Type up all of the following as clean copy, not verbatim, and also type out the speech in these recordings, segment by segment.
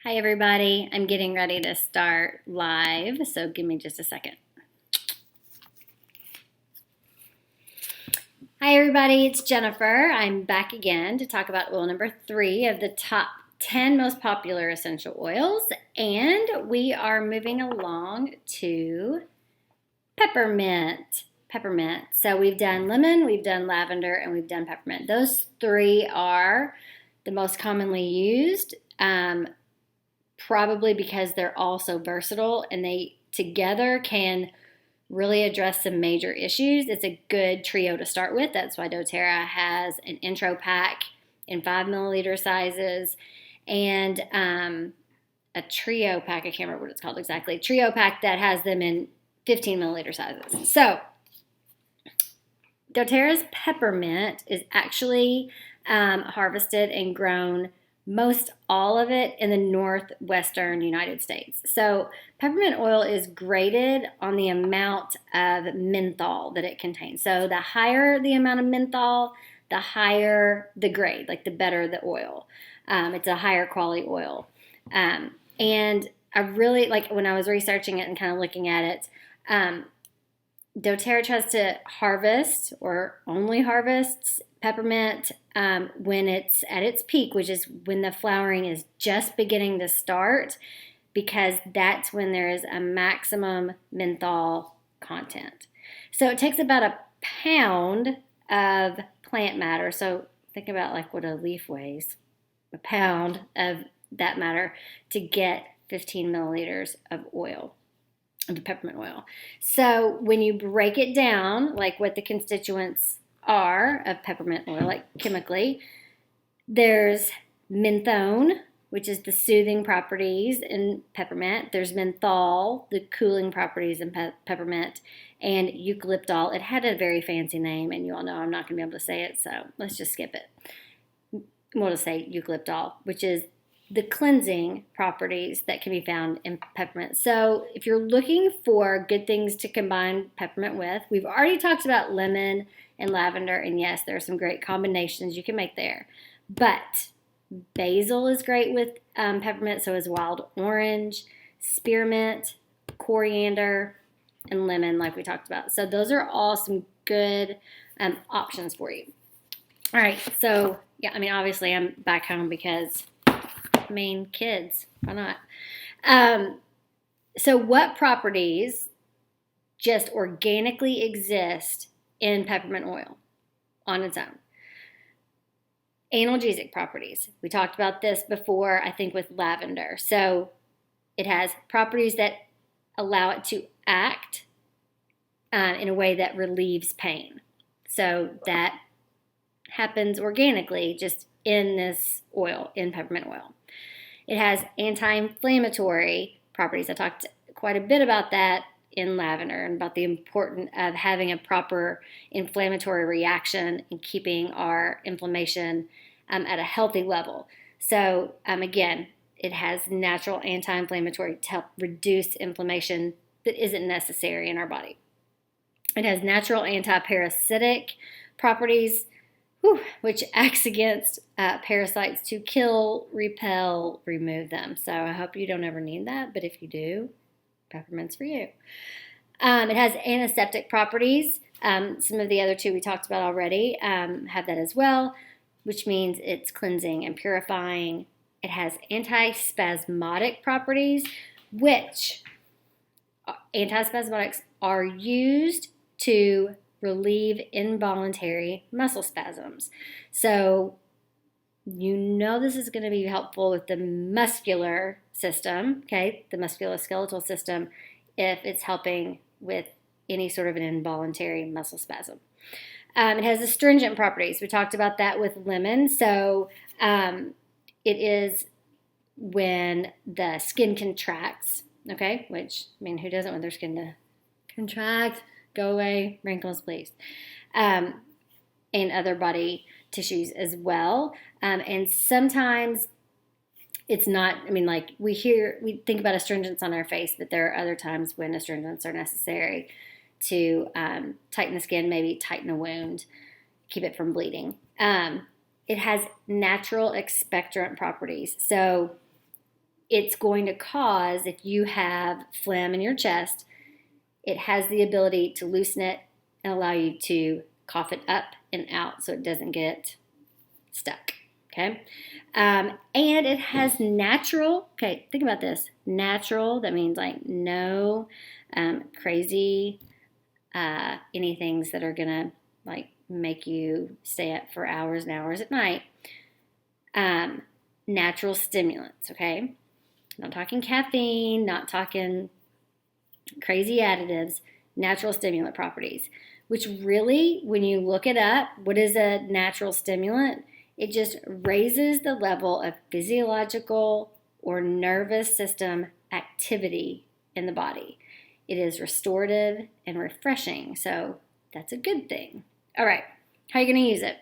Hi everybody, I'm getting ready to start live, so give me just a second. Hi everybody, it's Jennifer. I'm back again to talk about oil number 3 of the top 10 most popular essential oils, and we are moving along to peppermint. So we've done lemon, we've done lavender, and we've done peppermint. Those 3 are the most commonly used. Probably because they're all so versatile and they together can really address some major issues. It's a good trio to start with. That's why doTERRA has an intro pack in 5 milliliter sizes and a trio pack. I can't remember what it's called exactly. Trio pack that has them in 15 milliliter sizes. So doTERRA's peppermint is actually harvested and grown, most all of it in the northwestern United States. So peppermint oil is graded on the amount of menthol that it contains. So the higher the amount of menthol, the higher the grade, like the better the oil. It's a higher quality oil. And I really, like when I was researching it and kind of looking at it, doTERRA tries to harvest or only harvests peppermint when it's at its peak, which is when the flowering is just beginning to start, because that's when there is a maximum menthol content. So it takes about a pound of plant matter. So think about like what a leaf weighs, a pound of that matter to get 15 milliliters of oil. Of peppermint oil. So when you break it down, like what the constituents are of peppermint oil, like chemically, there's menthone, which is the soothing properties in peppermint. There's menthol, the cooling properties in peppermint, and eucalyptol. It had a very fancy name, and you all know I'm not going to be able to say it, so let's just skip it. We'll just say eucalyptol, which is the cleansing properties that can be found in peppermint. So if you're looking for good things to combine peppermint with, we've already talked about lemon and lavender, and yes, there are some great combinations you can make there. But basil is great with peppermint, so is wild orange, spearmint, coriander, and lemon like we talked about. So those are all some good options for you. All right, so yeah, I mean, obviously I'm back home because kids, why not? So what properties just organically exist in peppermint oil on its own? Analgesic properties. We talked about this before, I think, with lavender. So it has properties that allow it to act in a way that relieves pain. So that happens organically just in this oil, in peppermint oil. It has anti-inflammatory properties. I talked quite a bit about that in lavender and about the importance of having a proper inflammatory reaction and keeping our inflammation at a healthy level. So again, it has natural anti-inflammatory to help reduce inflammation that isn't necessary in our body. It has natural anti-parasitic properties, which acts against parasites to kill, repel, remove them. So I hope you don't ever need that, but if you do, peppermint's for you. It has antiseptic properties. Some of the other 2 we talked about already have that as well, which means it's cleansing and purifying. It has antispasmodic properties, which antispasmodics are used to relieve involuntary muscle spasms. So you know this is going to be helpful with the muscular system, okay, the musculoskeletal system, if it's helping with any sort of an involuntary muscle spasm. It has astringent properties. We talked about that with lemon. So it is when the skin contracts, okay, which, I mean, who doesn't want their skin to contract? Go away, wrinkles, please. And other body tissues as well. And sometimes it's not, I mean, like we think about astringents on our face, but there are other times when astringents are necessary to tighten the skin, maybe tighten a wound, keep it from bleeding. It has natural expectorant properties. So it's going to cause, if you have phlegm in your chest, it has the ability to loosen it and allow you to cough it up and out so it doesn't get stuck, okay? And it has natural, okay, think about this, natural, that means like no crazy, any things that are gonna like make you stay up for hours and hours at night. Natural stimulants, okay? Not talking caffeine, not talking crazy additives, natural stimulant properties, which really, when you look it up, what is a natural stimulant? It just raises the level of physiological or nervous system activity in the body. It is restorative and refreshing, so that's a good thing. All right, how are you going to use it?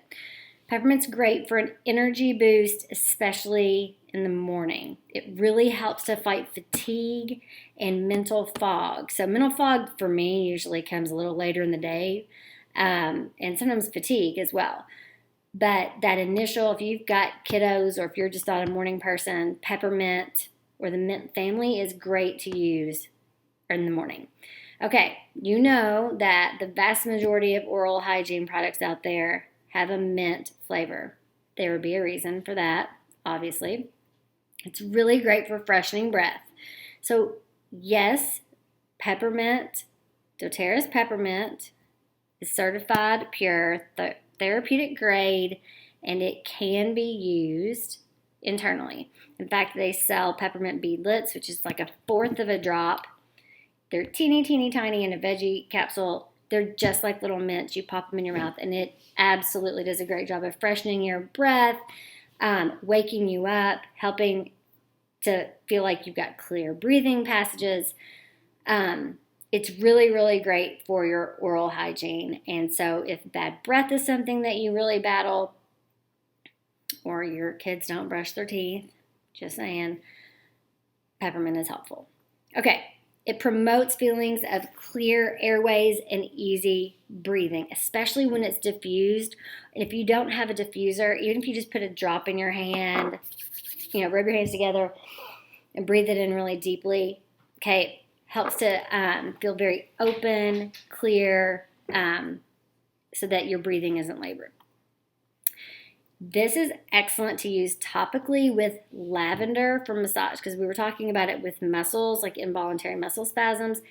Peppermint's great for an energy boost, especially in the morning. It really helps to fight fatigue and mental fog. So mental fog for me usually comes a little later in the day, and sometimes fatigue as well. But that initial, if you've got kiddos or if you're just not a morning person, peppermint or the mint family is great to use in the morning. Okay, you know that the vast majority of oral hygiene products out there have a mint flavor. There would be a reason for that, obviously. It's really great for freshening breath. So, yes, peppermint, doTERRA's peppermint, is certified pure, therapeutic grade, and it can be used internally. In fact, they sell peppermint beadlets, which is like a fourth of a drop. They're teeny, teeny, tiny in a veggie capsule. They're just like little mints. You pop them in your mouth, and it absolutely does a great job of freshening your breath, waking you up, helping to feel like you've got clear breathing passages. It's really, really great for your oral hygiene. And so if bad breath is something that you really battle, or your kids don't brush their teeth, just saying, peppermint is helpful. Okay. It promotes feelings of clear airways and easy breathing, especially when it's diffused. And if you don't have a diffuser, even if you just put a drop in your hand, rub your hands together and breathe it in really deeply, okay, helps to feel very open, clear, so that your breathing isn't labored. This is excellent to use topically with lavender for massage, because we were talking about it with muscles, like involuntary muscle spasms.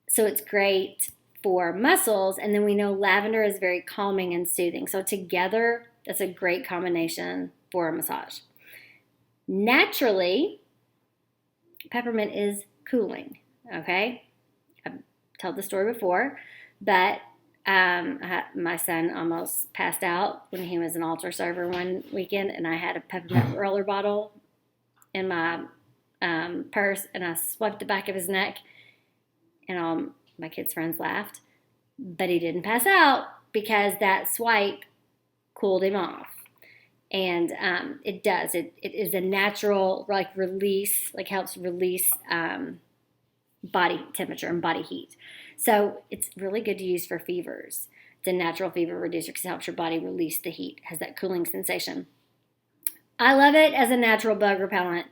So it's great for muscles, and then we know lavender is very calming and soothing. So together, that's a great combination for a massage. Naturally, peppermint is cooling, okay? I've told the story before, but my son almost passed out when he was an altar server one weekend, and I had a peppermint roller bottle in my purse, and I swiped the back of his neck, and all my kids' friends laughed, but he didn't pass out because that swipe cooled him off. And it does. It is a natural release, helps release body temperature and body heat. So it's really good to use for fevers. It's a natural fever reducer because it helps your body release the heat, has that cooling sensation. I love it as a natural bug repellent.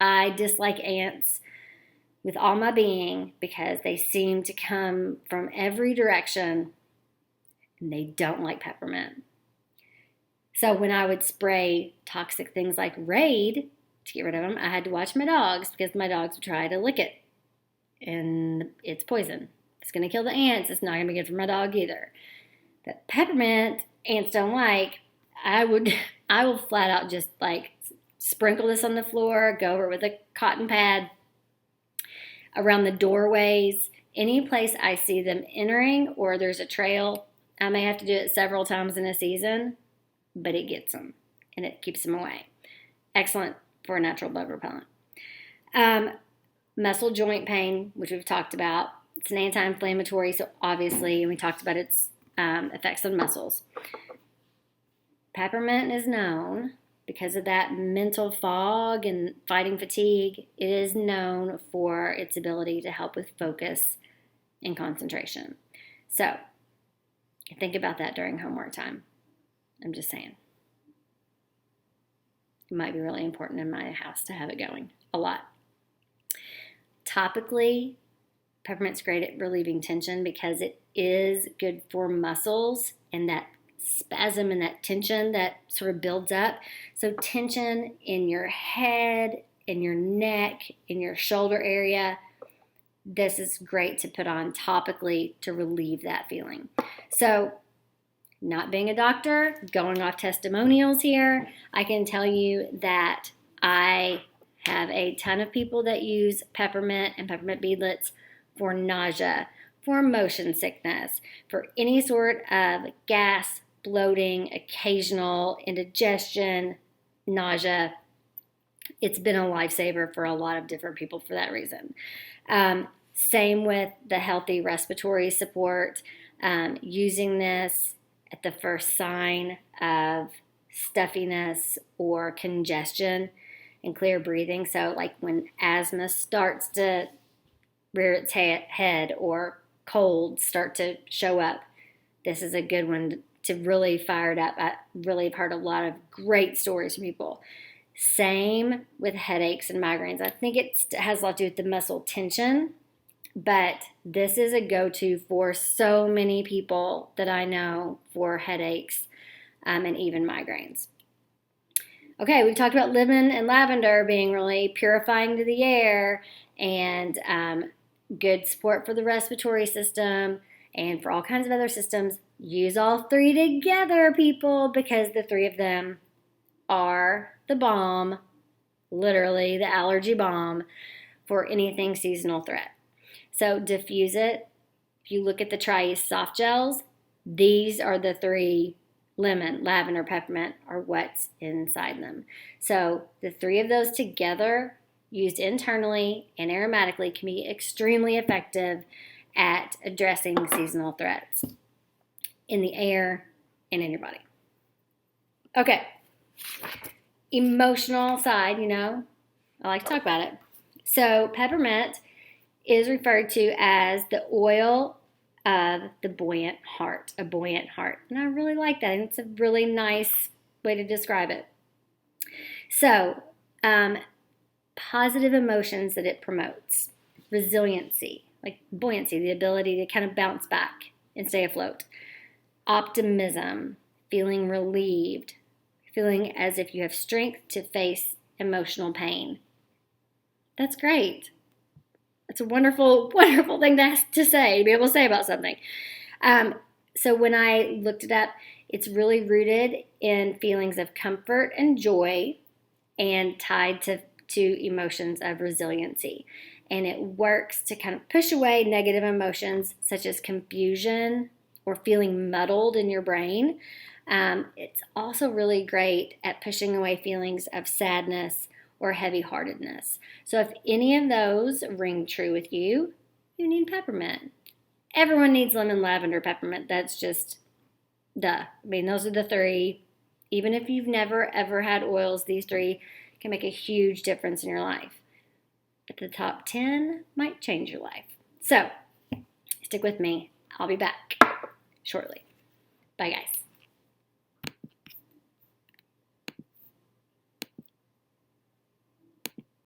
I dislike ants with all my being because they seem to come from every direction, and they don't like peppermint. So when I would spray toxic things like Raid to get rid of them, I had to watch my dogs because my dogs would try to lick it. And it's poison. It's going to kill the ants. It's not going to be good for my dog either. But peppermint, ants don't like. I will flat out just sprinkle this on the floor, go over with a cotton pad around the doorways. Any place I see them entering or there's a trail, I may have to do it several times in a season, but it gets them and it keeps them away. Excellent for a natural bug repellent. Muscle joint pain, which we've talked about. It's an anti-inflammatory, so obviously, we talked about its effects on muscles. Peppermint is known, because of that mental fog and fighting fatigue, it is known for its ability to help with focus and concentration. So, think about that during homework time. I'm just saying. it might be really important in my house to have it going a lot. Topically, peppermint's great at relieving tension because it is good for muscles and that spasm and that tension that sort of builds up. So tension in your head, in your neck, in your shoulder area, this is great to put on topically to relieve that feeling. So not being a doctor, going off testimonials here, I can tell you that I have a ton of people that use peppermint and peppermint beadlets for nausea, for motion sickness, for any sort of gas, bloating, occasional indigestion, nausea. It's been a lifesaver for a lot of different people for that reason. Same with the healthy respiratory support. Using this at the first sign of stuffiness or congestion and clear breathing. So like when asthma starts to rear its head or colds start to show up, this is a good one to really fire it up. I really have heard a lot of great stories from people. Same with headaches and migraines. I think it has a lot to do with the muscle tension, but this is a go-to for so many people that I know for headaches and even migraines. Okay, we've talked about lemon and lavender being really purifying to the air and good support for the respiratory system and for all kinds of other systems. Use all three together, people, because the three of them are the bomb, literally the allergy bomb for anything seasonal threat. So diffuse it. If you look at the Tri-Use soft gels, these are the three: lemon, lavender, peppermint are what's inside them. So the three of those together, used internally and aromatically, can be extremely effective at addressing seasonal threats in the air and in your body. Okay, emotional side, I like to talk about it. So peppermint is referred to as the oil of the buoyant heart, a buoyant heart. And I really like that, and it's a really nice way to describe it. So, positive emotions that it promotes: resiliency, like buoyancy, the ability to kind of bounce back and stay afloat; optimism, feeling relieved, feeling as if you have strength to face emotional pain. That's great. It's a wonderful, wonderful thing to say, to be able to say about something. So when I looked it up, it's really rooted in feelings of comfort and joy and tied to emotions of resiliency. And it works to kind of push away negative emotions such as confusion or feeling muddled in your brain. It's also really great at pushing away feelings of sadness or heavy-heartedness. So if any of those ring true with you, you need peppermint. Everyone needs lemon, lavender, peppermint. That's just duh. I mean, those are the three. Even if you've never, ever had oils, these three can make a huge difference in your life. But the top 10 might change your life. So stick with me. I'll be back shortly. Bye, guys.